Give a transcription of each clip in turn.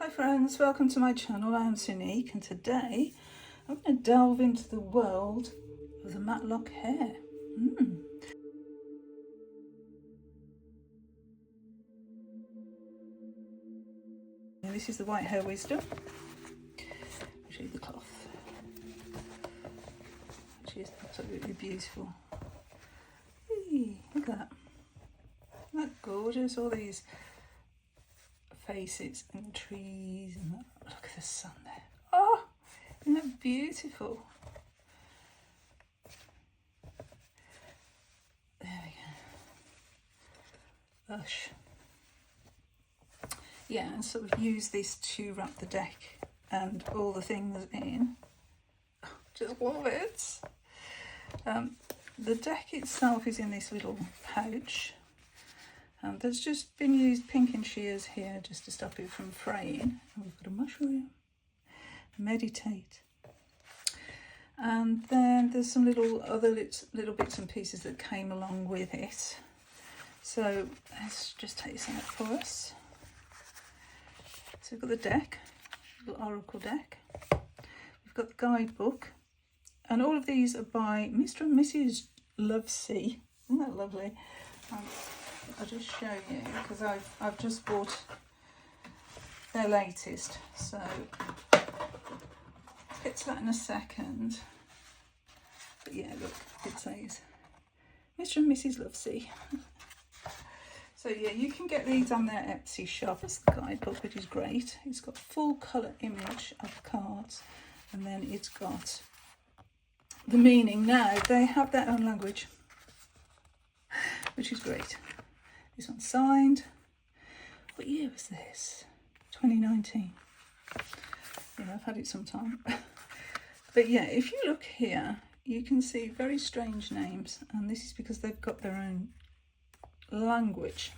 Hi friends, welcome to my channel. I am Sunique and today I'm going to delve into the world of the Matlock hare. This is the white hare wisdom. I'll show you the cloth. Which is absolutely beautiful. Eee, look at that. Isn't that gorgeous? All these faces and trees and look at the sun there. Oh, isn't that beautiful? There we go. Lush. Yeah, and sort of use this to wrap the deck and all the things in. Just love it. The deck itself is in this little pouch. There's just been used pinking shears here just to stop it from fraying. And we've got a mushroom, meditate. And then there's some other little bits and pieces that came along with it. So let's just take this out for us. So we've got the deck, little oracle deck. We've got the guidebook. And all of these are by Mr. and Mrs. Lovesey. Isn't that lovely? I'll just show you because I've just bought their latest. So I'll get to that in a second. But yeah, look, it says Mr. and Mrs. Lovesey. So yeah, you can get these on their Etsy shop. It's the guidebook, which is great. It's got full colour image of the cards, and then it's got the meaning. Now they have their own language, which is great. This one's signed. What year was this? 2019. Yeah, I've had it some time. But yeah, if you look here, you can see very strange names, and this is because they've got their own language,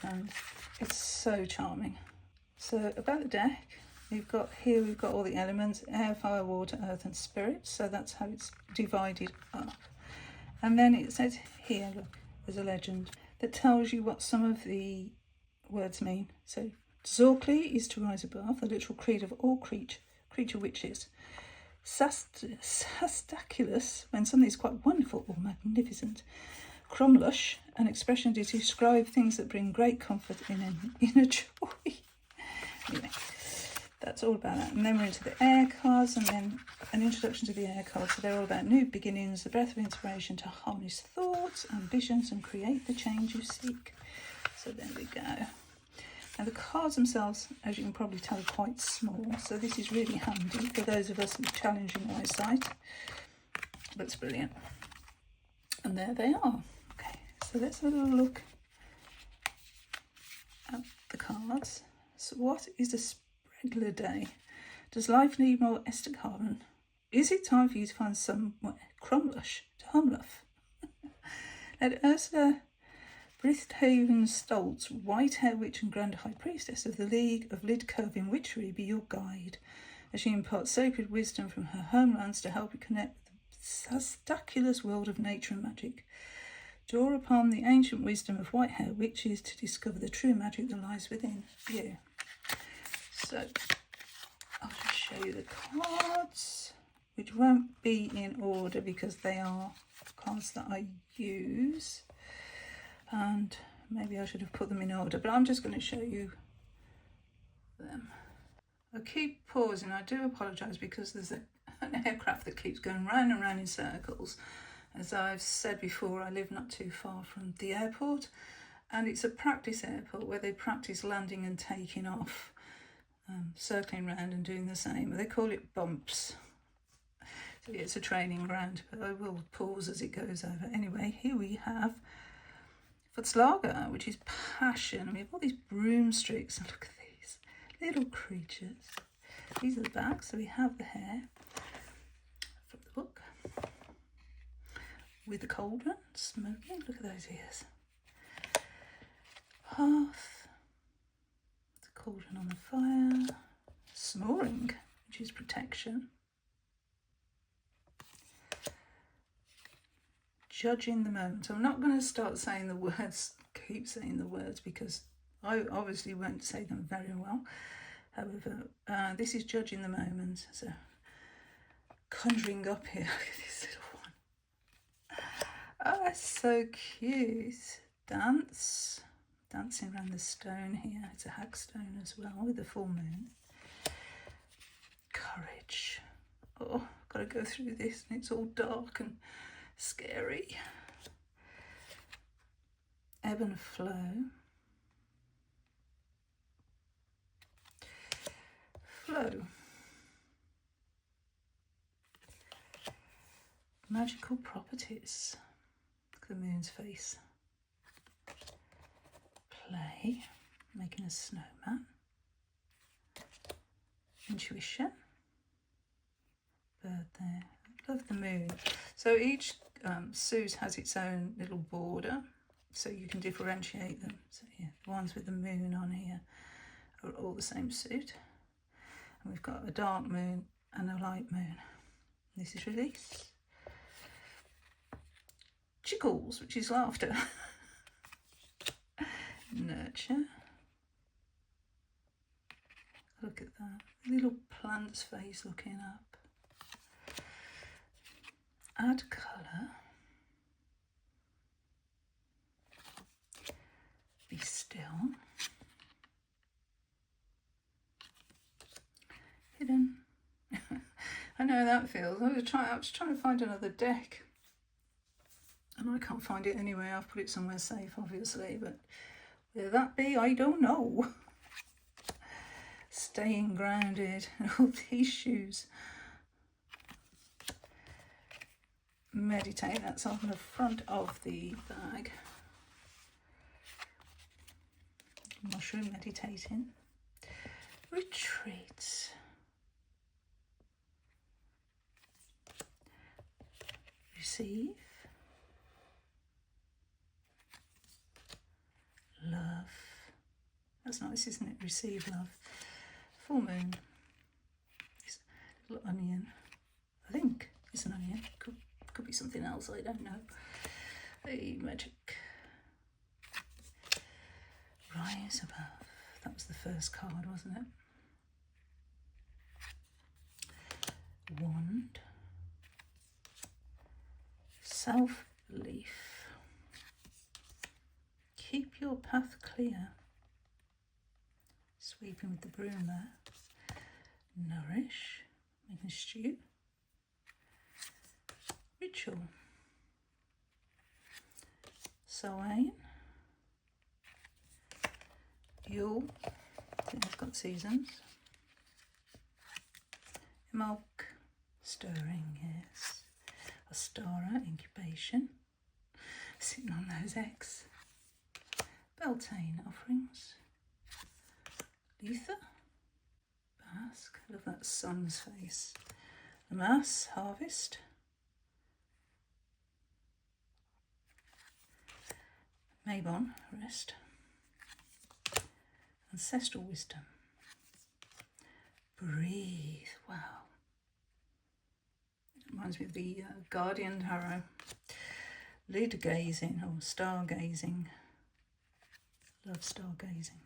and it's so charming. So about the deck, we've got all the elements: air, fire, water, earth and spirit. So that's how it's divided up. And then it says here, look, there's a legend that tells you what some of the words mean. So Zorkli is to rise above, the literal creed of all creature witches. Sastaculus, when something is quite wonderful or magnificent. Cromlush, an expression to describe things that bring great comfort in an inner joy. Anyway, that's all about that. And then we're into the air cards, and then an introduction to the air cards. So they're all about new beginnings, the breath of inspiration to harness thoughts, ambitions, and create the change you seek. So there we go. Now the cards themselves, as you can probably tell, are quite small. So this is really handy for those of us with challenging eyesight. Looks brilliant. And there they are. Okay, so let's have a little look at the cards. So what is a regular day? Does life need more ester carbon? Is it time for you to find somewhere cromlush to humluff? Let Ursula Brithaven Stoltz, white hare witch and grand high priestess of the League of Lidcovin Witchery, be your guide as she imparts sacred wisdom from her homelands to help you connect with the sastaculous world of nature and magic. Draw upon the ancient wisdom of white hare witches to discover the true magic that lies within you. So I'll just show you the cards, which won't be in order because they are cards that I use, and maybe I should have put them in order, but I'm just going to show you them. I keep pausing. I do apologise because there's an aircraft that keeps going round and round in circles. As I've said before, I live not too far from the airport, and it's a practice airport where they practice landing and taking off, circling around and doing the same. They call it bumps. So yeah, it's a training ground, but I will pause as it goes over. Anyway, here we have Futzlager, which is passion. And we have all these broomsticks, and look at these little creatures. These are the backs. So we have the hare from the book with the cauldron smoking. Look at those ears. Hearth, the cauldron on the fire. Snoring, which is protection. Judging the moment. I'm not going to start saying the words, keep saying the words, because I obviously won't say them very well. However, this is judging the moment. So, conjuring up here. Look at this little one. Oh, that's so cute. Dancing around the stone here. It's a hagstone as well with the full moon. Courage. Oh, got to go through this and it's all dark and scary. Ebb and flow. Flow. Magical properties. Look at the moon's face. Play. Making a snowman. Intuition. Bird there. Love the moon. So each suit has its own little border, so you can differentiate them. So yeah, the ones with the moon on here are all the same suit. And we've got a dark moon and a light moon. This is release. Chickles, which is laughter. Nurture. Look at that. Little plant's face looking up. Add colour. Be still. Hidden. I know how that feels. I was trying to find another deck. And I can't find it anywhere. I've put it somewhere safe, obviously, but where that be, I don't know. Staying grounded. All these shoes. Meditate, that's on the front of the bag. Mushroom meditating. Retreat. Receive. Love. That's nice, isn't it? Receive love. Full moon. This little onion. I think it's an onion. Could be something else, I don't know. Hey, magic. Rise above. That was the first card, wasn't it? Wand. Self-belief. Keep your path clear. Sweeping with the broom there. Nourish. Making a stew. Ritual. Sowing. Yule. I think it's got seasons. Milk. Stirring, yes. Astara, incubation. Sitting on those eggs. Beltane, offerings. Letha. Bask. I love that sun's face. Lamas, harvest. Mabon, rest. Ancestral wisdom. Breathe. Wow. It reminds me of the Guardian Tarot. Lid gazing or stargazing. Love stargazing.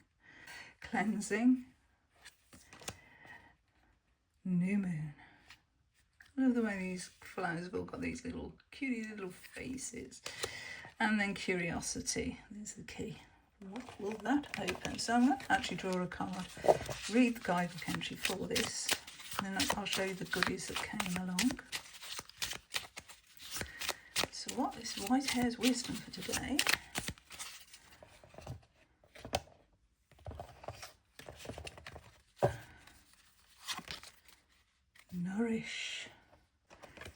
Cleansing. New moon. I love the way these flowers have all got these little cutie little faces. And then curiosity. There's the key. What will that open? So I'm going to actually draw a card, read the guidebook entry for this, and then I'll show you the goodies that came along. So what is White Hare's wisdom for today? Nourish.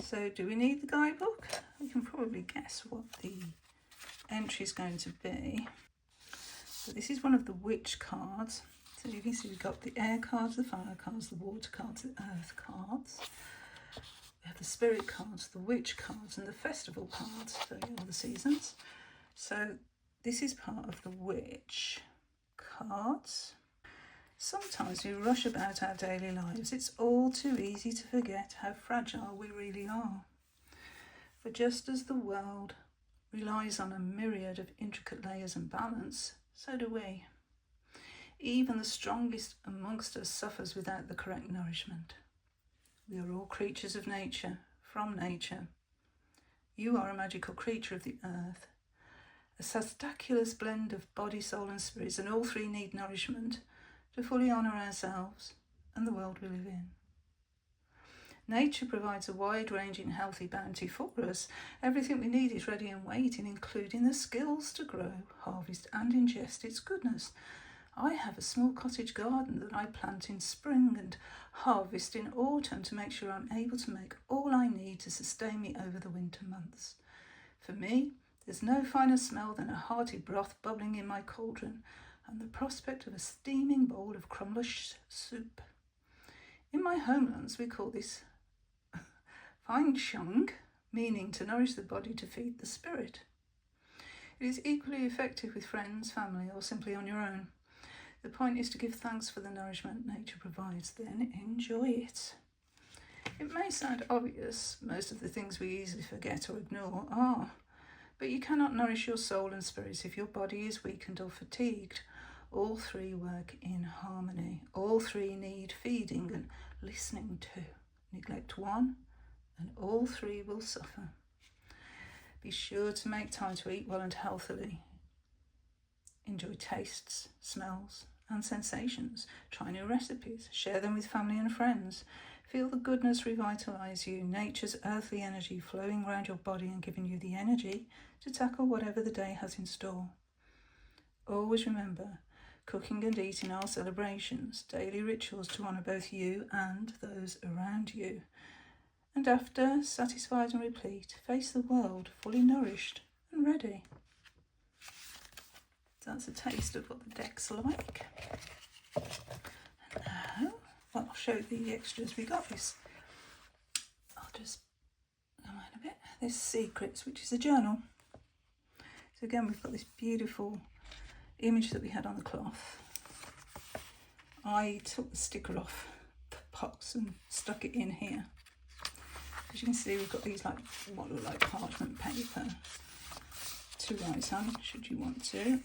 So do we need the guidebook? We can probably guess what the entry is going to be. So this is one of the witch cards. So you can see we've got the air cards, the fire cards, the water cards, the earth cards. We have the spirit cards, the witch cards, and the festival cards for all the seasons. So this is part of the witch cards. Sometimes we rush about our daily lives. It's all too easy to forget how fragile we really are. For just as the world relies on a myriad of intricate layers and balance, so do we. Even the strongest amongst us suffers without the correct nourishment. We are all creatures of nature, from nature. You are a magical creature of the earth, a spectacular blend of body, soul and spirits, and all three need nourishment to fully honour ourselves and the world we live in. Nature provides a wide-ranging, healthy bounty for us. Everything we need is ready and waiting, including the skills to grow, harvest and ingest its goodness. I have a small cottage garden that I plant in spring and harvest in autumn to make sure I'm able to make all I need to sustain me over the winter months. For me, there's no finer smell than a hearty broth bubbling in my cauldron and the prospect of a steaming bowl of crumblish soup. In my homelands, we call this fine shung, meaning to nourish the body to feed the spirit. It is equally effective with friends, family, or simply on your own. The point is to give thanks for the nourishment nature provides, then enjoy it. It may sound obvious, most of the things we easily forget or ignore are, but you cannot nourish your soul and spirits if your body is weakened or fatigued. All three work in harmony. All three need feeding and listening to. Neglect one, and all three will suffer. Be sure to make time to eat well and healthily. Enjoy tastes, smells, and sensations. Try new recipes. Share them with family and friends. Feel the goodness revitalise you, nature's earthly energy flowing around your body and giving you the energy to tackle whatever the day has in store. Always remember, cooking and eating are celebrations, daily rituals to honour both you and those around you. And after, satisfied and replete, face the world fully nourished and ready. That's a taste of what the deck's like. And now, well, I'll show you the extras we got. I'll just go in a bit. There's Secrets, which is a journal. So again, we've got this beautiful image that we had on the cloth. I took the sticker off the box and stuck it in here. As you can see, we've got these what look like parchment paper to write on, should you want to.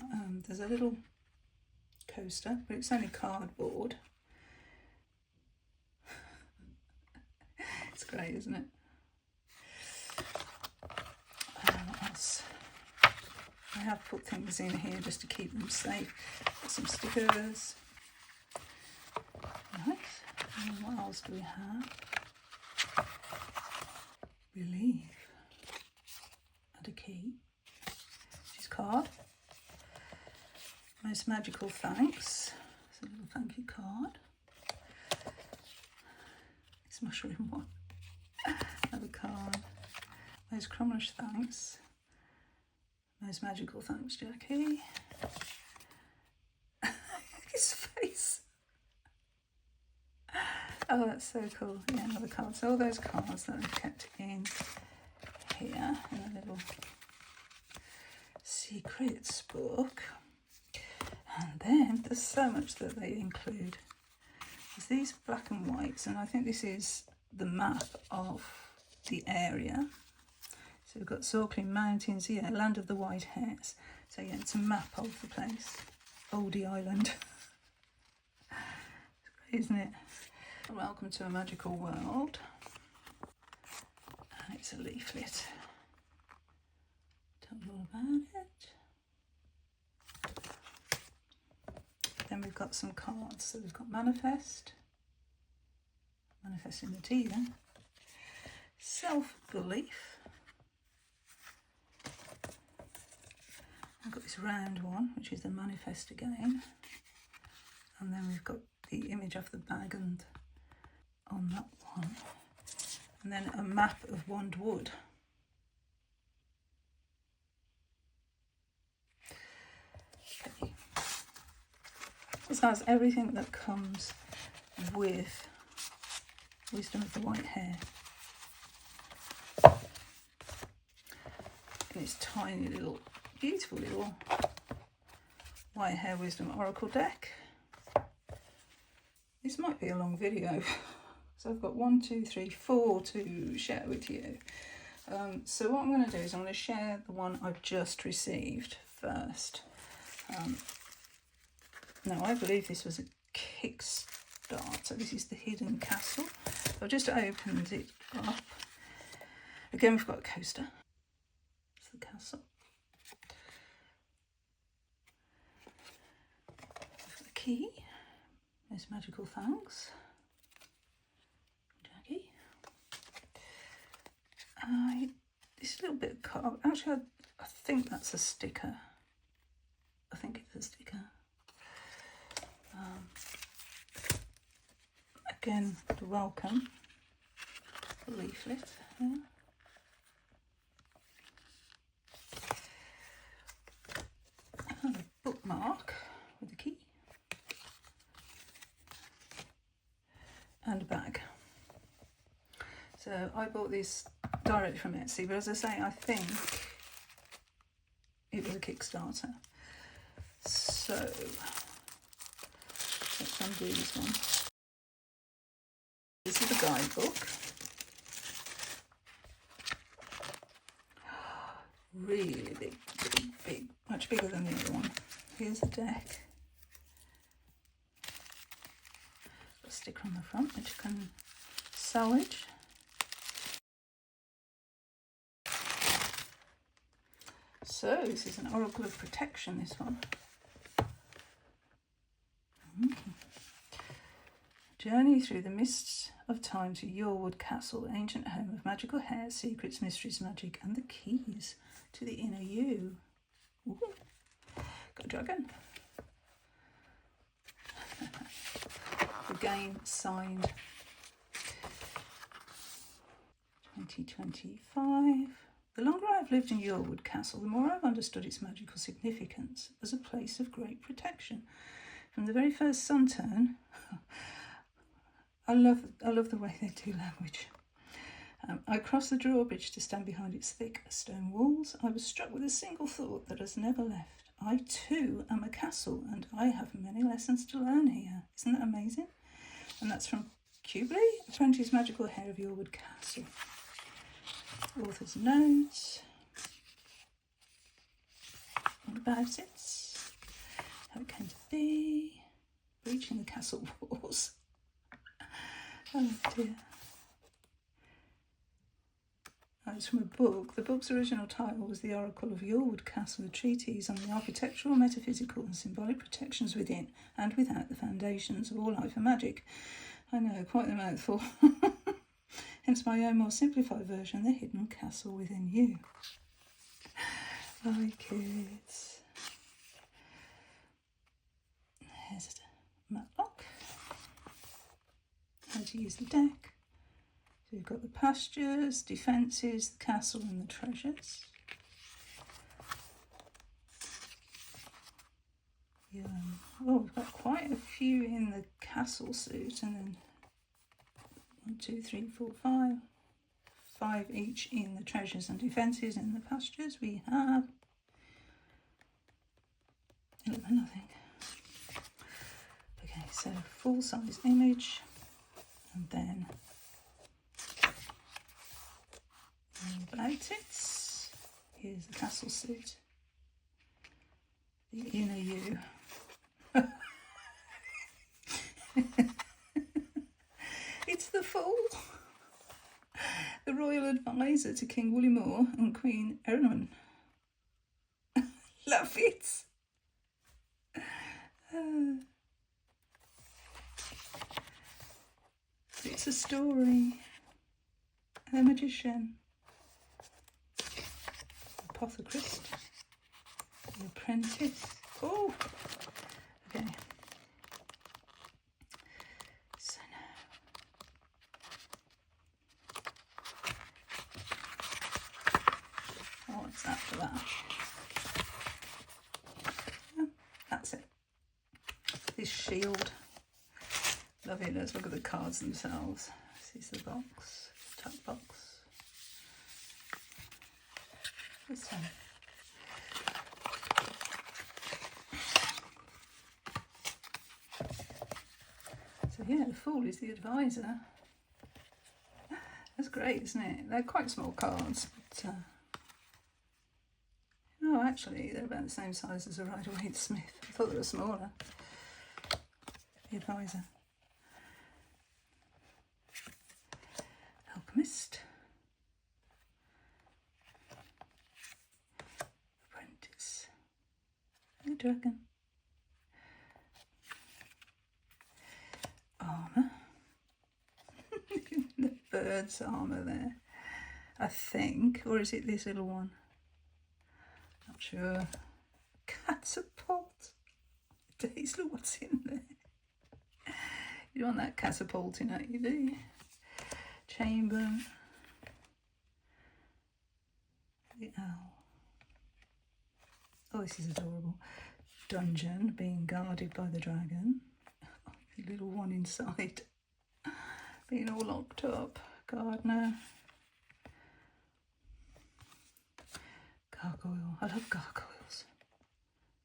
There's a little coaster, but it's only cardboard. It's great, isn't it? What else? I have put things in here just to keep them safe. Got some stickers. Right. And what else do we have? Relief. And a key. Which is card. Most magical thanks. It's a little thank you card. It's mushroom one. Another card. Most crumblish thanks. Most magical thanks, Jackie. His face. Oh, that's so cool. Yeah, another card. So all those cards that I've kept in here in a little secrets book. And then there's so much that they include. There's these black and whites, and I think this is the map of the area. So we've got Sorkling Mountains, yeah, Land of the White Hares. So yeah, it's a map of the place. Oldie Island. It's great, isn't it? Welcome to a magical world. And it's a leaflet. Tell you all about it. Then we've got some cards. So we've got Manifest. Manifesting the tea then. Self-belief. I've got this round one, which is the Manifest again. And then we've got the image of the bag and on that one. And then a map of Wand Wood. Okay. This has everything that comes with Wisdom of the White Hare. In its tiny little, beautiful little White Hare Wisdom Oracle deck. This might be a long video, so I've got 1, 2, 3, 4 to share with you. So what I'm going to do is I'm going to share the one I've just received first. Now, I believe this was a Kickstarter. This is the Hidden Castle. I've just opened it up. Again, we've got a coaster. It's the castle. The key. There's magical fangs. Jackie. This little bit of card. Actually, I think that's a sticker. I think it's a sticker. Again, the welcome leaflet. Yeah. And a bookmark with a key. And a bag. So I bought this directly from Etsy, but as I say, I think it was a Kickstarter. So let's undo this one. This is a guidebook. Really big, much bigger than the other one. Here's the deck. Got a sticker on the front which you can salvage. So this is an Oracle of Protection, this one. Journey through the mists of time to Yorewood Castle, ancient home of magical hair, secrets, mysteries, magic, and the keys to the inner you. Ooh. Got a dragon. Again, signed 2025. The longer I've lived in Yorewood Castle, the more I've understood its magical significance as a place of great protection. From the very first sun turn, I love the way they do language. I crossed the drawbridge to stand behind its thick stone walls. I was struck with a single thought that has never left. I too am a castle, and I have many lessons to learn here. Isn't that amazing? And that's from Cubely, Apprentice Magical Hair of Yorewood Castle. Author's notes. All about it. How it came to be. Breaching the castle walls. Oh dear. It's from a book. The book's original title was The Oracle of Yorewood Castle, a treatise on the architectural, metaphysical and symbolic protections within and without the foundations of all life and magic. I know, quite the mouthful. Hence my own more simplified version, The Hidden Castle Within You. Hi kids. Here's a Matlock. How to use the deck. So we've got the pastures, defences, the castle and the treasures. Yeah. Oh, we've got quite a few in the castle suit, and then 1, 2, 3, 4, 5. 5 each in the treasures and defences. In the pastures we have 11, I think. Okay, so full size image, and then about it. Here's the castle suit. The inner you. It's the Fool, the royal advisor to King Woollimore and Queen Erin. Love it. It's a story. The magician. Apothecarist. The apprentice. Oh, okay. So now, what's that for that? Yeah, that's it. This shield. Love it. Let's look at the cards themselves. This is the box, top box. This one. So yeah, the Fool is the advisor. That's great, isn't it? They're quite small cards, but oh, actually, they're about the same size as a Rider-Waite Smith. I thought they were smaller. the advisor. Alchemist. Apprentice. The dragon. Armour. The bird's armour there, I think. Or is it this little one? Not sure. Catapult. Days, look what's in there. You don't want that catapulting at you, do you? Chamber. The owl. Oh, this is adorable. Dungeon, being guarded by the dragon. Oh, the little one inside. Being all locked up. Gardener. Gargoyle. I love gargoyles.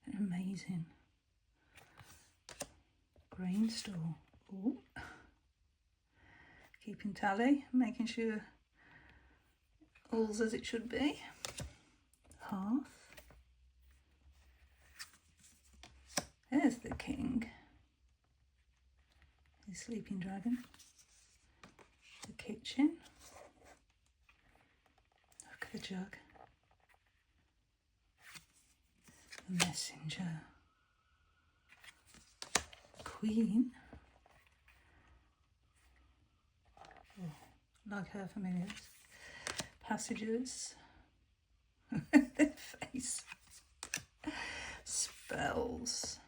They're amazing. Grain store. Ooh. Keeping tally, making sure all's as it should be. Hearth. There's the king. The sleeping dragon. The kitchen. Look at the jug. The messenger. Queen. Oh, like her familiars. Passages. Their face. Spells.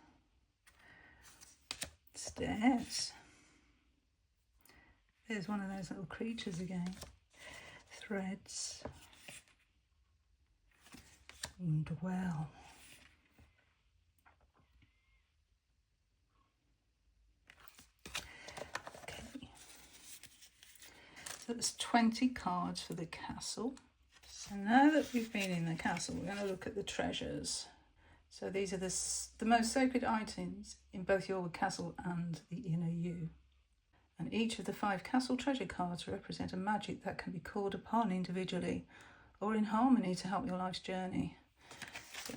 Stairs. There's one of those little creatures again. Threads. And well. Okay. So there's 20 cards for the castle. So now that we've been in the castle, we're going to look at the treasures. So these are the most sacred items in both your castle and the inner you. And each of the 5 castle treasure cards represent a magic that can be called upon individually or in harmony to help your life's journey. So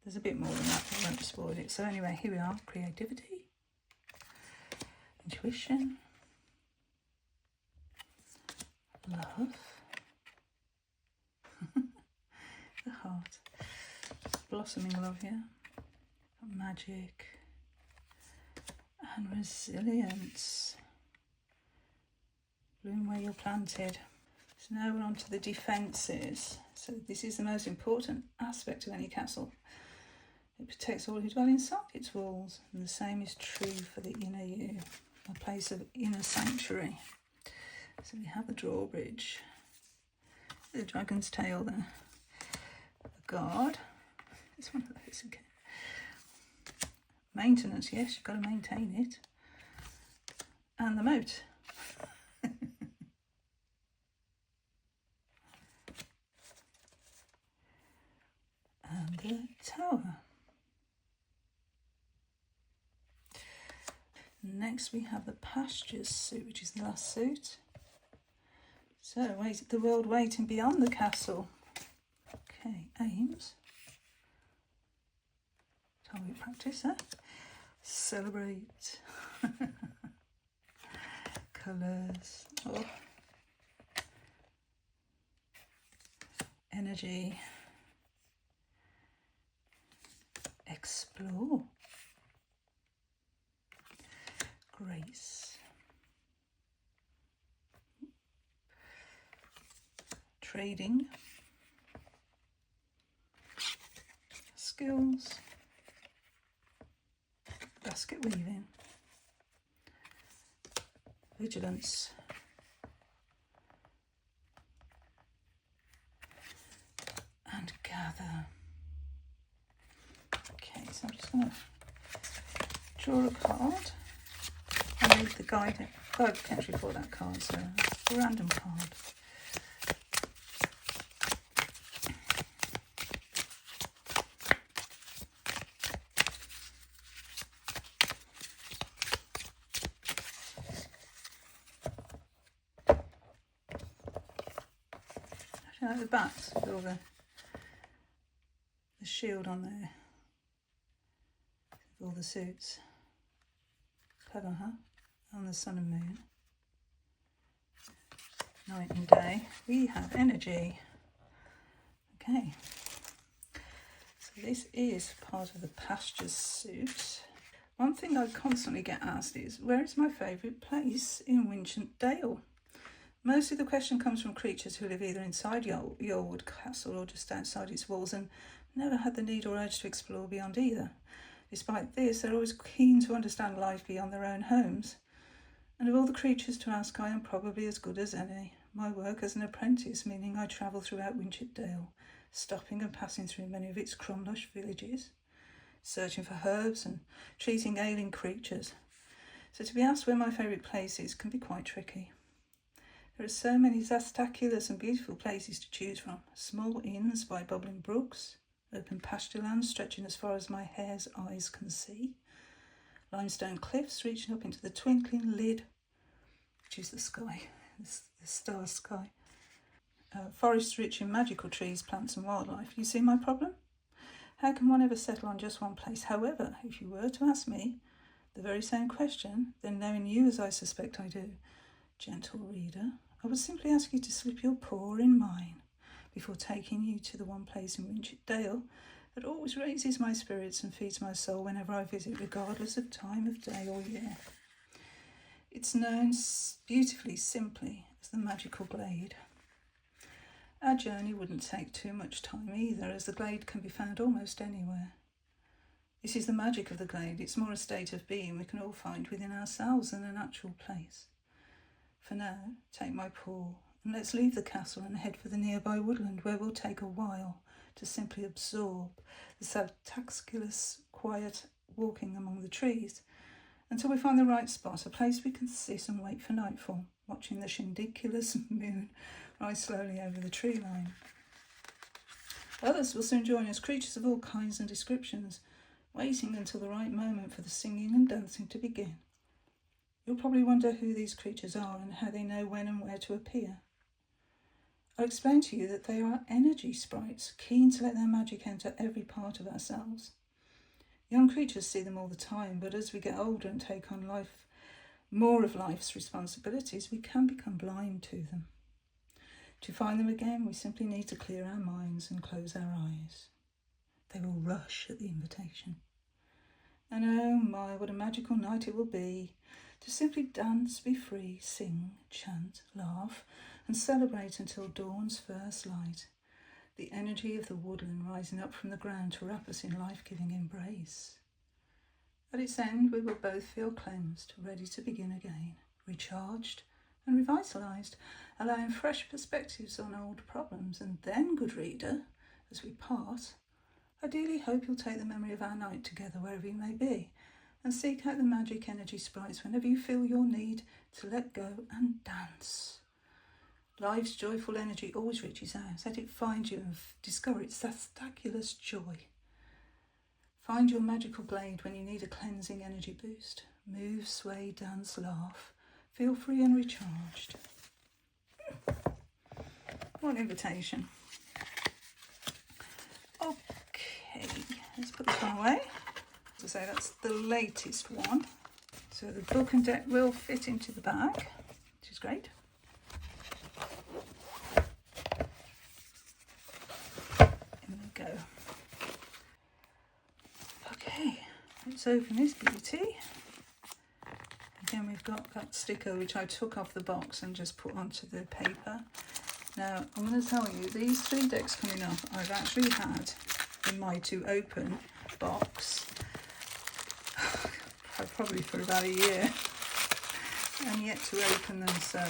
there's a bit more than that, but I won't spoil it. So anyway, here we are. Creativity, intuition, love, the heart, blossoming love here, magic, and resilience. Bloom where you're planted. So now we're on to the defences. So this is the most important aspect of any castle. It protects all who dwell inside its walls, and the same is true for the inner you, a place of inner sanctuary. So we have the drawbridge, the dragon's tail there, the guard. It's one of those again. Maintenance, yes, you've got to maintain it. And the moat. And the tower. Next we have the pastures suit, which is the last suit. So, the world waiting beyond the castle. Okay, aims. Target practice, huh? Celebrate. Colours. Oh. Energy. Explore. Grace. Trading. Skills. Basket weaving. Vigilance. And gather. Okay, so I'm just going to draw a card. I need the guide potentially for that card, so it's a random card. Actually, I like the backs with all the shield on there, with all the suits. Clever, huh? On the sun and moon. Night and day. We have energy. Okay. So this is part of the pastures suit. One thing I constantly get asked is, where is my favourite place in Winchant Dale? Mostly the question comes from creatures who live either inside Yorwood Castle or just outside its walls and never had the need or urge to explore beyond either. Despite this, they're always keen to understand life beyond their own homes. And of all the creatures to ask, I am probably as good as any. My work as an apprentice, meaning I travel throughout Winchant Dale, stopping and passing through many of its crumlush villages, searching for herbs and treating ailing creatures. So to be asked where my favourite place is can be quite tricky. There are so many spectacular and beautiful places to choose from. Small inns by bubbling brooks, open pasture lands stretching as far as my hare's eyes can see, limestone cliffs reaching up into the twinkling lid, which is the sky, the star sky. Forests rich in magical trees, plants and wildlife. You see my problem? How can one ever settle on just one place? However, if you were to ask me the very same question, then knowing you as I suspect I do, gentle reader, I would simply ask you to slip your paw in mine before taking you to the one place in Winchant Dale that always raises my spirits and feeds my soul whenever I visit, regardless of time of day or year. It's known beautifully, simply as the Magical Glade. Our journey wouldn't take too much time either, as the glade can be found almost anywhere. This is the magic of the glade. It's more a state of being we can all find within ourselves than an actual place. For now, take my paw and let's leave the castle and head for the nearby woodland, where we'll take a while to simply absorb the spectacular quiet walking among the trees until we find the right spot, a place we can sit and wait for nightfall, watching the shindiculous moon rise slowly over the tree line. Others will soon join us, creatures of all kinds and descriptions, waiting until the right moment for the singing and dancing to begin. You'll probably wonder who these creatures are and how they know when and where to appear. I'll explain to you that they are energy sprites, keen to let their magic enter every part of ourselves. Young creatures see them all the time, but as we get older and take on more of life's responsibilities, we can become blind to them. To find them again, we simply need to clear our minds and close our eyes. They will rush at the invitation. And oh my, what a magical night it will be to simply dance, be free, sing, chant, laugh, and celebrate until dawn's first light. The energy of the woodland rising up from the ground to wrap us in life-giving embrace. At its end, we will both feel cleansed, ready to begin again, recharged and revitalised, allowing fresh perspectives on old problems. And then, good reader, as we part, ideally hope you'll take the memory of our night together wherever you may be, and seek out the magic energy sprites whenever you feel your need to let go and dance. Life's joyful energy always reaches out. Let it find you and discover its spectacular joy. Find your magical glade when you need a cleansing energy boost. Move, sway, dance, laugh. Feel free and recharged. What an invitation. Okay, let's put this one away. As I say, that's the latest one. So the book and deck will fit into the bag, which is great. In we go. Okay, let's open this beauty. Again, we've got that sticker which I took off the box and just put onto the paper. Now, I'm going to tell you, these 3 decks coming up, I've actually had in my to open box probably for about a year, and yet to open them, so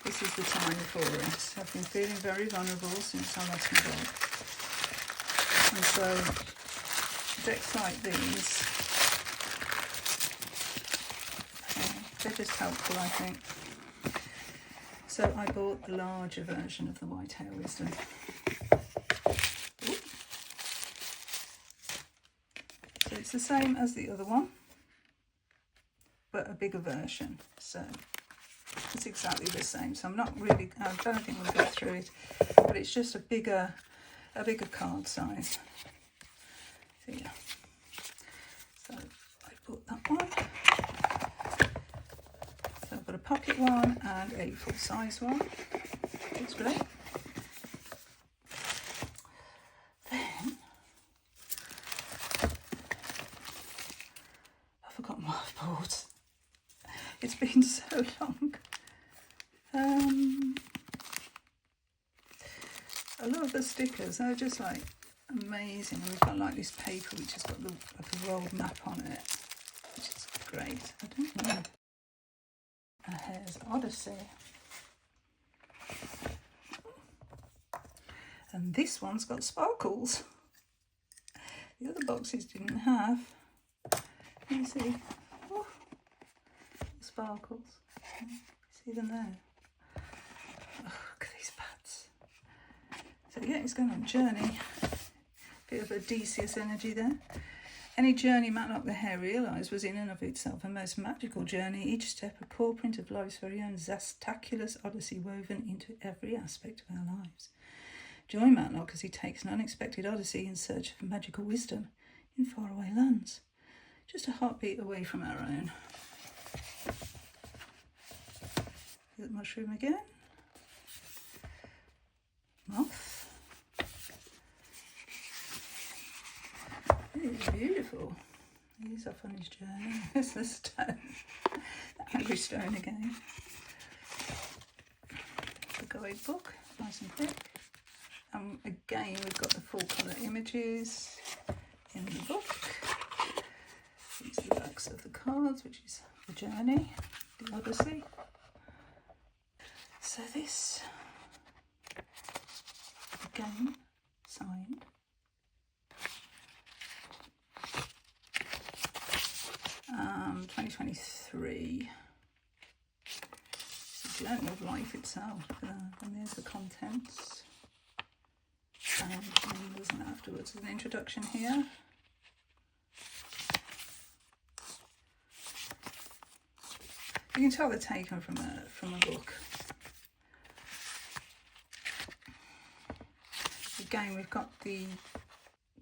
this is the time for it. I've been feeling very vulnerable since I lost my dog, and so decks like these, they're just helpful, I think. So I bought the larger version of the White Hare Wisdom. Ooh. So it's the same as the other one, but a bigger version. So it's exactly the same. So I don't think we'll go through it, but it's just a bigger card size. So yeah. So I bought that one. got a pocket one and a full-size one. Looks great. Then I forgot my boards. It's been so long. I love the stickers. They're just like amazing. And we've got like this paper which has got the, like a rolled map on it, which is great. I don't know. A Hare's Odyssey. And this one's got sparkles. The other boxes didn't have. Let me see. Oh, sparkles. See them there? Oh, look at these pads. So yeah, it's going on a journey. Bit of Odysseus energy there. Any journey Matlock the Hare realised was in and of itself a most magical journey, each step a paw print of life's very own zastaculous odyssey woven into every aspect of our lives. Join Matlock as he takes an unexpected odyssey in search of magical wisdom in faraway lands, just a heartbeat away from our own. The mushroom again. Moth. It is beautiful. He's off on his journey. There's the stone. The angry stone again. The guidebook, nice and thick. Again, we've got the full colour images in the book. These are the backs of the cards, which is the journey, the odyssey. So this, again, signed. Um, 2023. It's the journal of life itself. And there's the contents. And there's an afterwards. There's an introduction here. You can tell they're taken from a book. Again, we've got the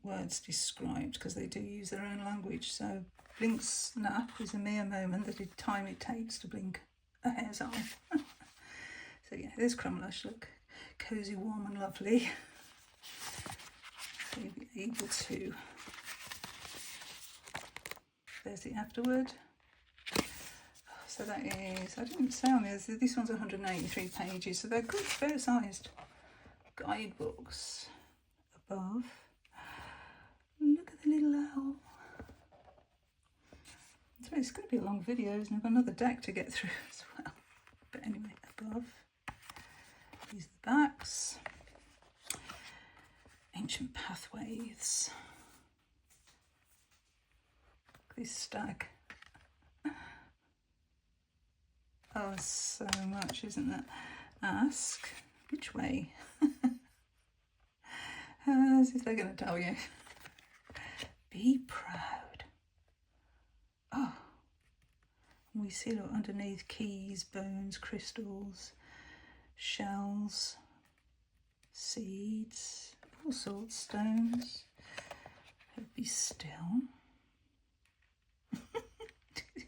words described because they do use their own language. So blink's snap is a mere moment, the time it takes to blink a hare's eye. So yeah, there's Crumlush, look, cosy, warm and lovely. So you'll be able to. There's the afterward. So that is, I didn't say on this one's 183 pages, so they're good, fair sized guidebooks. Above, look at the little owl. So it's going to be a long video, isn't it? I've got another deck to get through as well. But anyway, above, these are the backs. Ancient pathways. Look at this stag. Oh, so much, isn't it? Ask which way. As if they're going to tell you. Be proud. Oh, we see, look, underneath keys, bones, crystals, shells, seeds, all sorts, stones. Be still.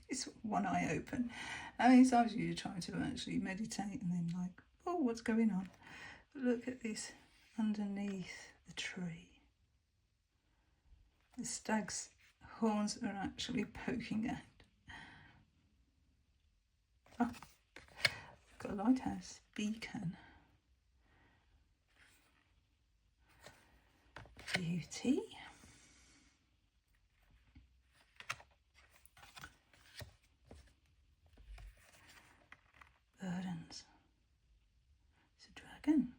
It's one eye open. How many times are you trying to actually meditate and then like, oh, what's going on? But look at this underneath the tree. The stag's horns are actually poking out. Oh, got a lighthouse beacon. Beauty. Burdens. It's a dragon.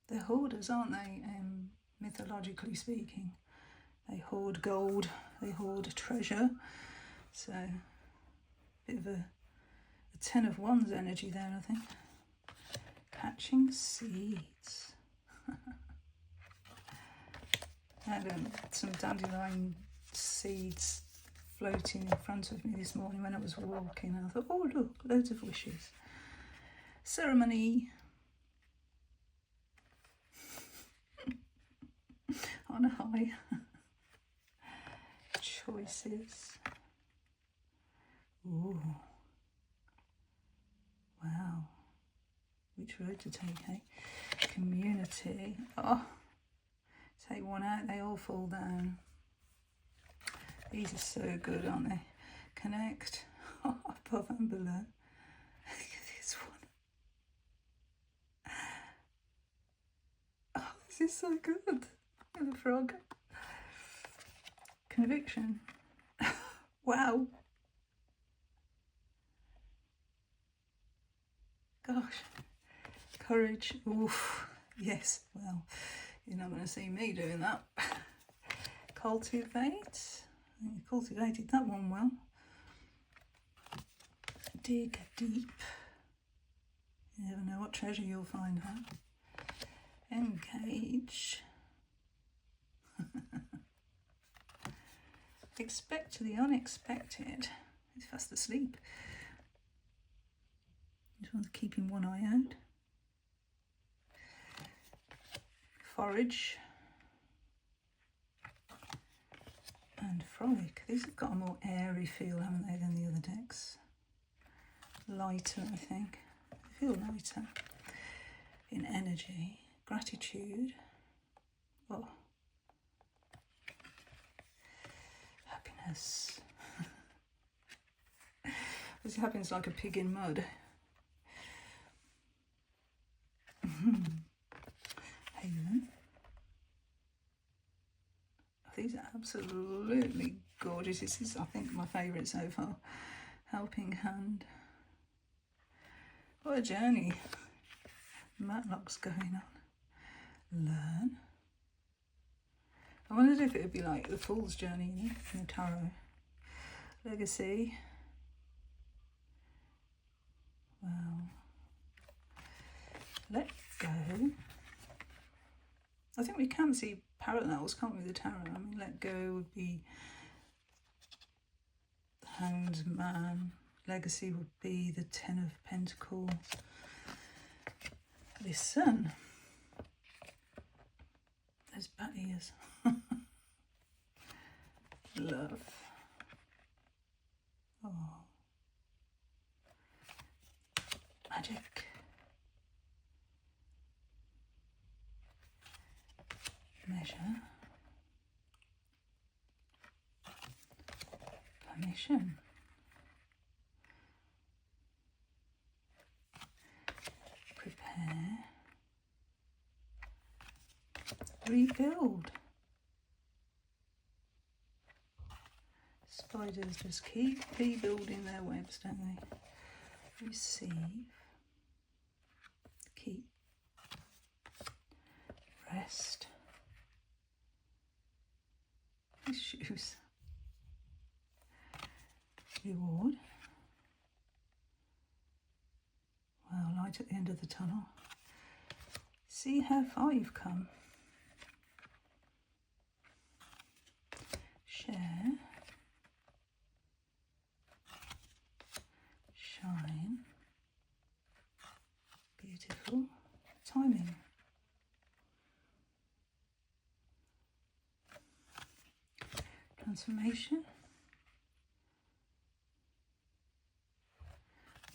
They're hoarders, aren't they? Mythologically speaking, they hoard gold, they hoard treasure. So, a bit of a 10 of Wands energy there, I think. Catching seeds. I had some dandelion seeds floating in front of me this morning when I was walking. I thought, oh look, loads of wishes. Ceremony. On a high. Choices. Ooh. Wow. Which road to take, eh? Community. Oh, take one out, they all fall down. These are so good, aren't they? Connect. Oh, above and below. Look at this one. Oh, this is so good. And the frog. Conviction. Wow. Gosh. Courage. Oof. Yes. Well, you're not going to see me doing that. Cultivate. I think you cultivated that one well. Dig deep. You never know what treasure you'll find, huh? Engage. Expect the unexpected. He's fast asleep. This one's keeping one eye out. Forage. And frolic. These have got a more airy feel, haven't they, than the other decks? Lighter, I think. They feel lighter in energy. Gratitude. Oh. Happiness. This happens like a pig in mud. Haven. These are absolutely gorgeous. This is, I think, my favourite so far. Helping Hand. What a journey Matlock's going on. Learn. I wondered if it would be like the Fool's Journey in the tarot. Legacy. Wow. Let go. I think we can see parallels, can't we, with the tarot? I mean, let go would be the Hanged Man. Legacy would be the Ten of Pentacles. Listen. Those bat ears. Love. Oh. Magic. Measure. Permission. Prepare. Rebuild. Spiders just keep rebuilding their webs, don't they? Receive. Keep. Rest. His shoes. Reward. Well, light at the end of the tunnel. See how far you've come. Share. Shine. Beautiful. Timing. Transformation.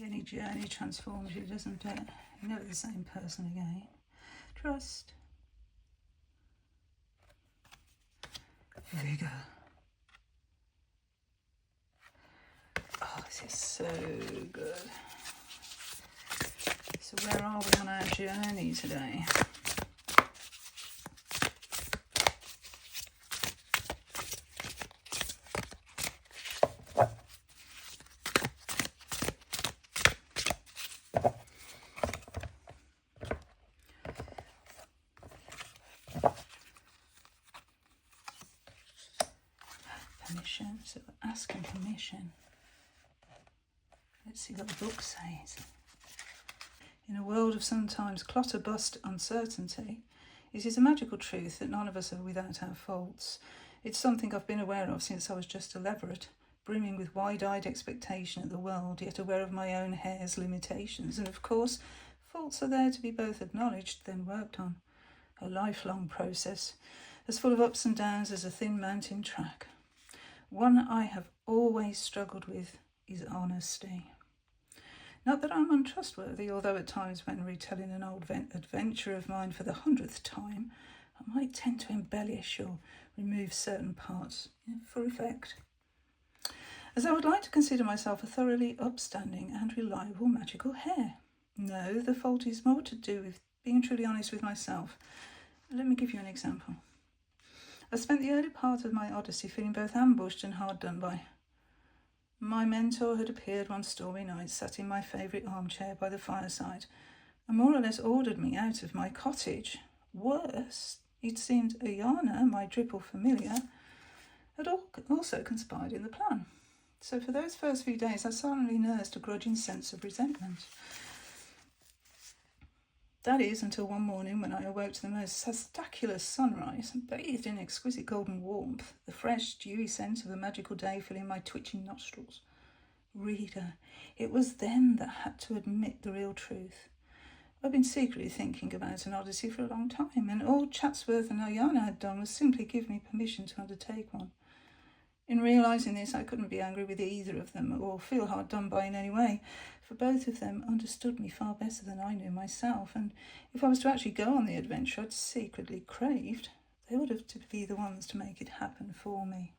Any journey transforms you, doesn't it? You're never the same person again. Trust. Vigor. Oh, this is so good. So where are we on our journey today? Permission. So we're asking permission. Let's see what the book says. In a world of sometimes clutter-bust uncertainty, it is a magical truth that none of us are without our faults. It's something I've been aware of since I was just a leveret, brimming with wide-eyed expectation at the world, yet aware of my own hair's limitations. And of course, faults are there to be both acknowledged, then worked on. A lifelong process, as full of ups and downs as a thin mountain track. One I have always struggled with is honesty. Not that I'm untrustworthy, although at times when retelling an old adventure of mine for the 100th time, I might tend to embellish or remove certain parts for effect. As I would like to consider myself a thoroughly upstanding and reliable magical hare. No, the fault is more to do with being truly honest with myself. Let me give you an example. I spent the early part of my odyssey feeling both ambushed and hard done by. My mentor had appeared one stormy night, sat in my favourite armchair by the fireside, and more or less ordered me out of my cottage. Worse, it seemed Ayana, my triple familiar, had also conspired in the plan. So for those first few days, I silently nursed a grudging sense of resentment. That is, until one morning when I awoke to the most spectacular sunrise, bathed in exquisite golden warmth, the fresh, dewy scent of a magical day filling my twitching nostrils. Reader, it was then that I had to admit the real truth. I've been secretly thinking about an odyssey for a long time, and all Chatsworth and Ayana had done was simply give me permission to undertake one. In realising this, I couldn't be angry with either of them or feel hard done by in any way, for both of them understood me far better than I knew myself, and if I was to actually go on the adventure I'd secretly craved, they would have to be the ones to make it happen for me.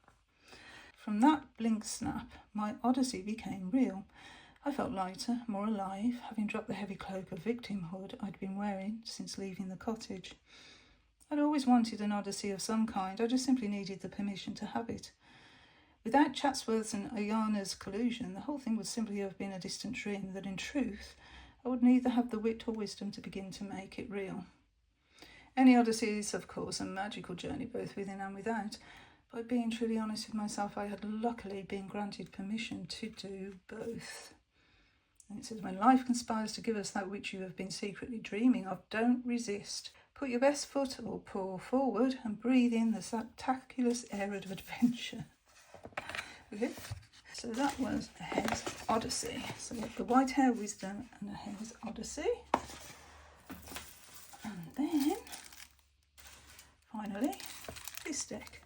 From that blink snap, my odyssey became real. I felt lighter, more alive, having dropped the heavy cloak of victimhood I'd been wearing since leaving the cottage. I'd always wanted an odyssey of some kind, I just simply needed the permission to have it. Without Chatsworth's and Ayana's collusion, the whole thing would simply have been a distant dream that, in truth, I would neither have the wit or wisdom to begin to make it real. Any odyssey is, of course, a magical journey, both within and without. By being truly honest with myself, I had luckily been granted permission to do both. And it says, when life conspires to give us that which you have been secretly dreaming of, don't resist. Put your best foot or paw forward and breathe in the spectacular air of adventure. Okay, so that was a hare's odyssey. So we have the white hare wisdom and a hare's odyssey. And then, finally, this deck.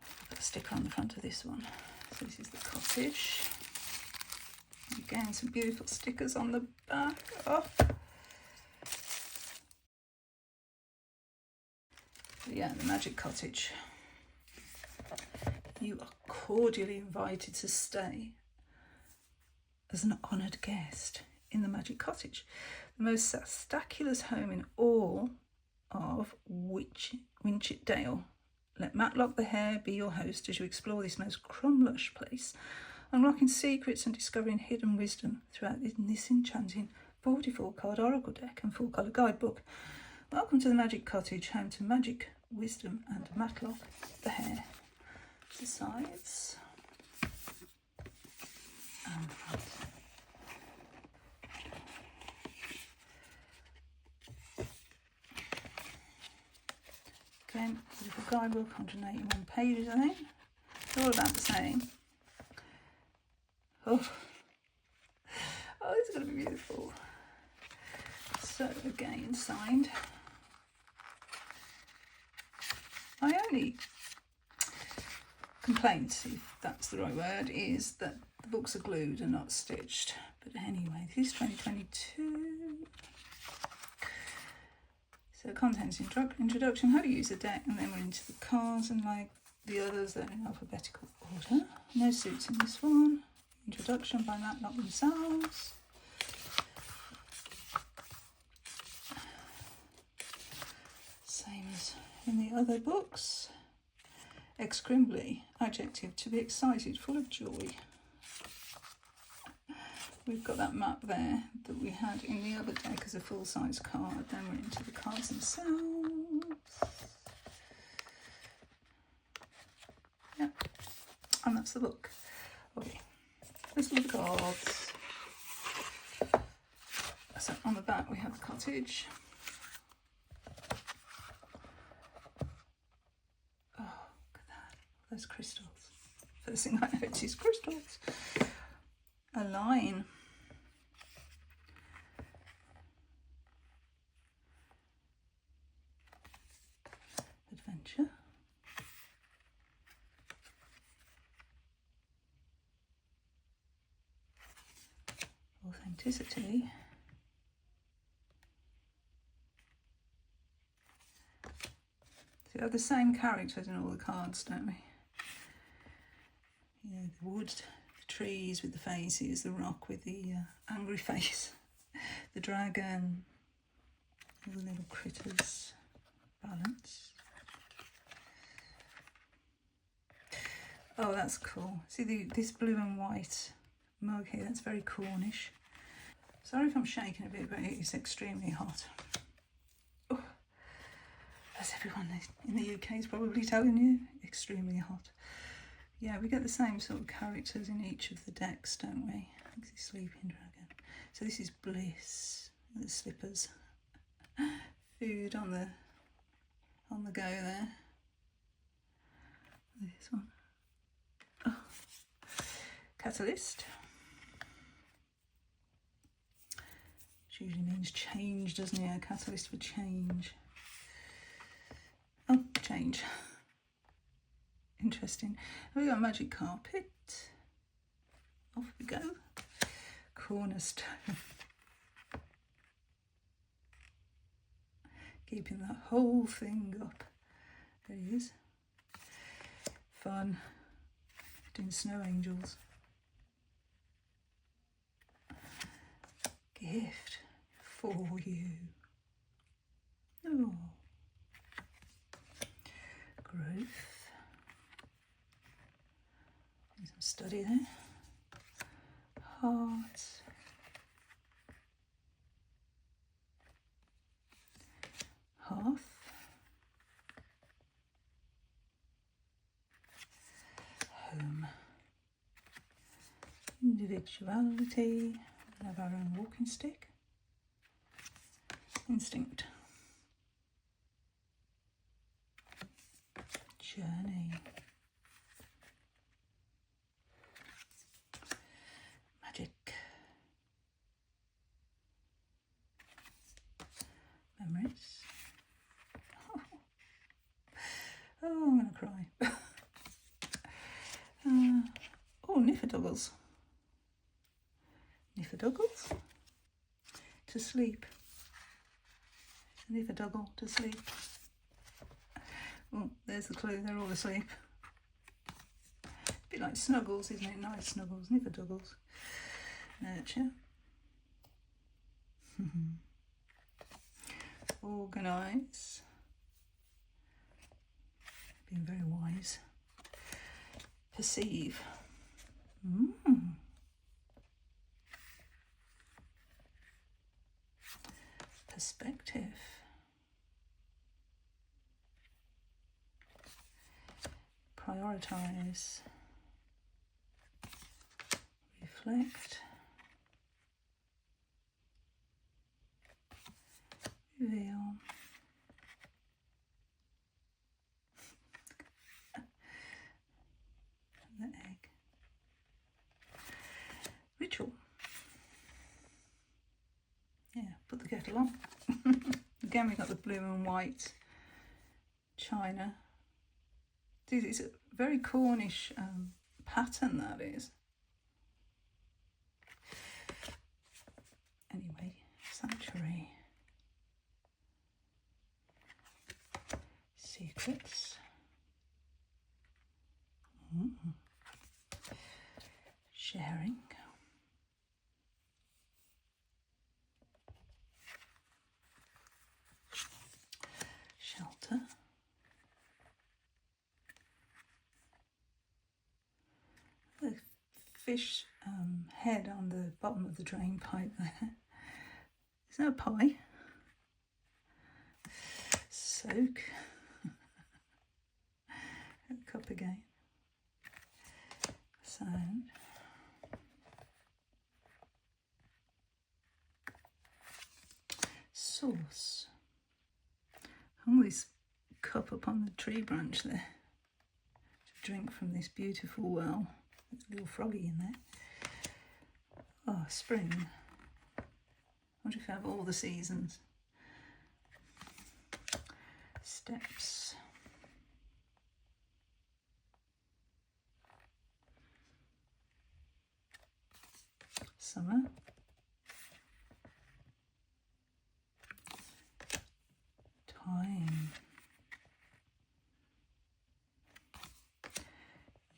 I've got a sticker on the front of this one. So this is the cottage. Again, some beautiful stickers on the back. Oh. Yeah, the magic cottage. You are cordially invited to stay as an honoured guest in the magic cottage, the most spectacular home in all of Winchit Dale. Let Matlock the Hare be your host as you explore this most crumlush place, unlocking secrets and discovering hidden wisdom throughout this enchanting 44-card oracle deck and full-colour guidebook. Welcome to the magic cottage, home to magic, wisdom and Matlock the Hare. The sides and the front. Again, beautiful guidebook, 181 pages, I think. They're all about the same. Oh, this is going to be beautiful. So, again, signed. My only complaint, if that's the right word, is that the books are glued and not stitched. But anyway, this is 2022. So contents, introduction, how to use the deck, and then we're into the cards, and like the others, they're in alphabetical order. No suits in this one. Introduction by Matlock themselves. Same as in the other books. Excrimbly, adjective, to be excited, full of joy. We've got that map there that we had in the other deck as a full-size card. Then we're into the cards themselves. Yeah, and that's the book. Okay, this is the cards. So on the back we have the cottage. Those crystals. First thing I noticed is crystals. A line. Adventure. authenticity. So we have the same characters in all the cards, don't we? You know, the wood, the trees with the faces, the rock with the angry face, the dragon, all the little critters. Balance. Oh, that's cool. See this blue and white mug here, that's very Cornish. Sorry if I'm shaking a bit, but it is extremely hot. Oh, as everyone in the UK is probably telling you, extremely hot. Yeah, we get the same sort of characters in each of the decks, don't we? This is Sleeping Dragon. So this is Bliss, the slippers. Food on the go there. This one. Oh. Catalyst. Which usually means change, doesn't it? A catalyst for change. Oh, change. Interesting. We got magic carpet. Off we go. Cornerstone. Keeping that whole thing up. There he is. Fun. Doing snow angels. Gift for you. Oh. Growth. Some study there. Hearts. Hearth. Home. Individuality. We have our own walking stick. Instinct. Journey. Magic. Memories. Oh, I'm going to cry. Oh, Nifferdoggles. Nifferdoggles. To sleep. Nifferdoggle to sleep. Oh, there's the clue, they're all asleep. A bit like Snuggles, isn't it? Nice Snuggles, Nifferdoggles. Nurture. Organise. Being very wise. Perceive. Perspective. Prioritise. Reflect. Reveal. The egg. Ritual. Yeah, put the kettle on. Again, we got the blue and white china. It's a very Cornish pattern, that is. Anyway, sanctuary. Secrets. Sharing. Shelter. The fish head on the bottom of the drain pipe there. Is that a pie? Soak. Cup again. Sound. Source. Hung this cup up on the tree branch there to drink from this beautiful well. There's a little froggy in there. Oh, spring. I wonder if I have all the seasons. Steps. Summer.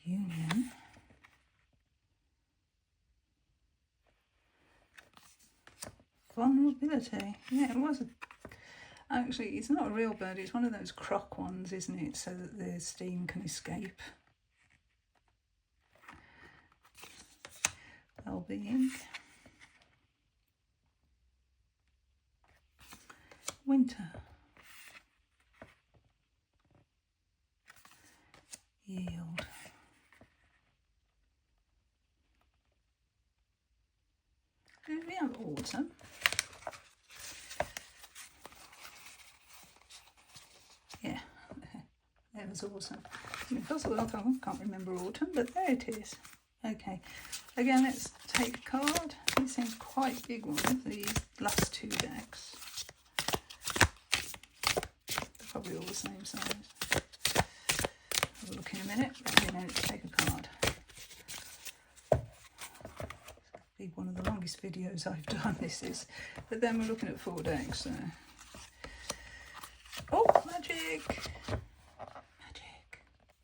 Union. Vulnerability. Yeah, it was actually, it's not a real bird, it's one of those croc ones, isn't it? So that the steam can escape. Well-being. Winter. Yield. Do we have autumn? Yeah, there was autumn. I mean, first of all, I can't remember autumn, but there it is. Okay, again, let's take a card. These seems quite big ones, these last two decks. They're probably all the same size. Have a look in a minute, but you know, let's take a card. Be one of the longest videos I've done, this is. But then we're looking at 4 decks, so. Oh, magic! Magic.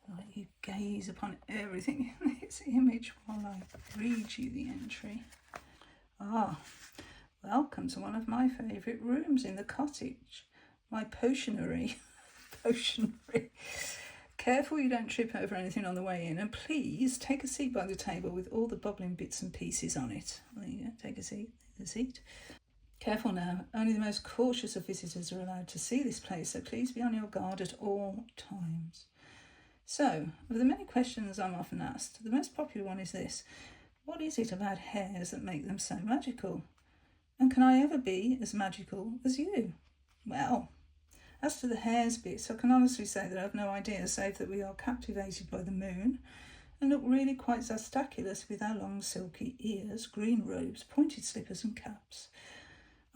Right, you gaze upon everything in this image while I read you the entry. Ah, welcome to one of my favourite rooms in the cottage. My potionery. Potionery. Careful you don't trip over anything on the way in, and please take a seat by the table with all the bubbling bits and pieces on it. There you go, take a seat, take a seat. Careful now, only the most cautious of visitors are allowed to see this place, so please be on your guard at all times. So, of the many questions I'm often asked, the most popular one is this: what is it about hares that make them so magical? And can I ever be as magical as you? Well, as to the hares bit, I can honestly say that I have no idea, save that we are captivated by the moon and look really quite zastaculous with our long silky ears, green robes, pointed slippers and caps.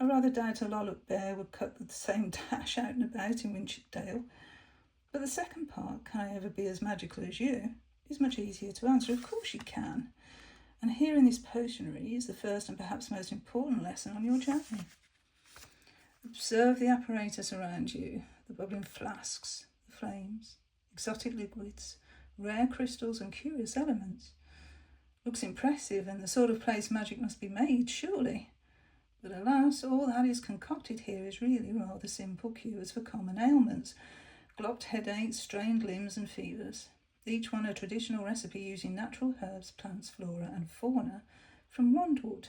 I rather doubt a Lollop bear would cut the same dash out and about in Winchitdale. But the second part, can I ever be as magical as you, is much easier to answer. Of course you can. And here in this potionery is the first and perhaps most important lesson on your journey. Observe the apparatus around you, the bubbling flasks, the flames, exotic liquids, rare crystals and curious elements. Looks impressive and the sort of place magic must be made, surely. But alas, all that is concocted here is really rather simple cures for common ailments. Glopped headaches, strained limbs and fevers. Each one a traditional recipe using natural herbs, plants, flora and fauna from Wandwood.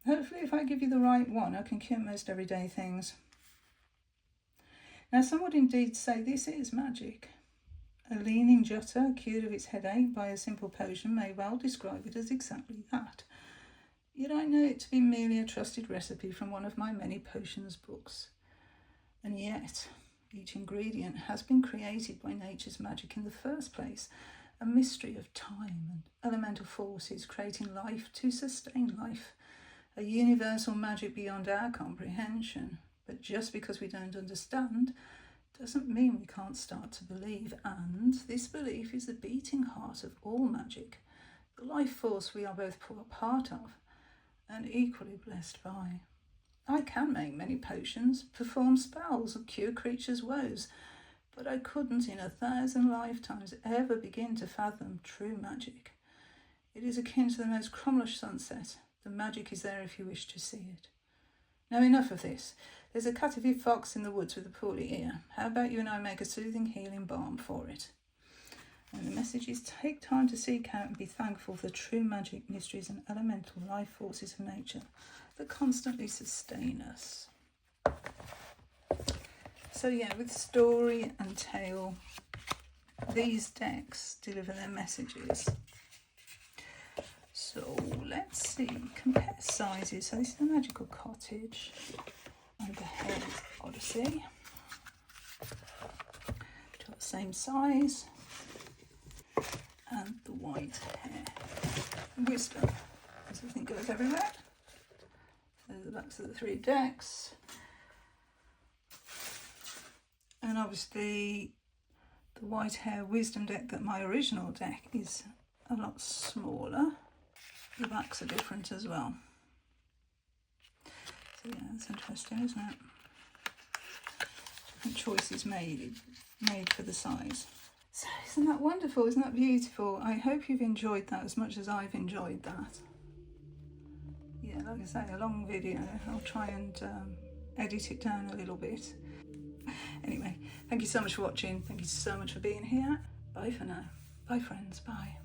Hopefully if I give you the right one, I can cure most everyday things. Now some would indeed say this is magic. A leaning jutta cured of its headache by a simple potion may well describe it as exactly that. Yet I know it to be merely a trusted recipe from one of my many potions books. And yet, each ingredient has been created by nature's magic in the first place, a mystery of time and elemental forces creating life to sustain life, a universal magic beyond our comprehension. But just because we don't understand doesn't mean we can't start to believe, and this belief is the beating heart of all magic, the life force we are both part of and equally blessed by. I can make many potions, perform spells, and cure creatures' woes, but I couldn't in 1,000 lifetimes ever begin to fathom true magic. It is akin to the most Cromlush sunset. The magic is there if you wish to see it. Now enough of this. There's a cattivi fox in the woods with a poorly ear. How about you and I make a soothing healing balm for it? And the message is take time to seek out and be thankful for the true magic, mysteries and elemental life forces of nature that constantly sustain us. So yeah, with story and tale, these decks deliver their messages. So let's see, compare sizes. So this is the Magical Cottage and the Hare's Odyssey. Got the same size. And the White Hare. Wisdom, as I think goes everywhere. So the backs of the 3 decks. And obviously the White Hare Wisdom deck, that my original deck, is a lot smaller. The backs are different as well. So yeah, that's interesting, isn't it? Different choices made for the size. So isn't that wonderful? Isn't that beautiful? I hope you've enjoyed that as much as I've enjoyed that. Yeah, like I say, a long video. I'll try and edit it down a little bit. Anyway, thank you so much for watching. Thank you so much for being here. Bye for now. Bye friends, bye.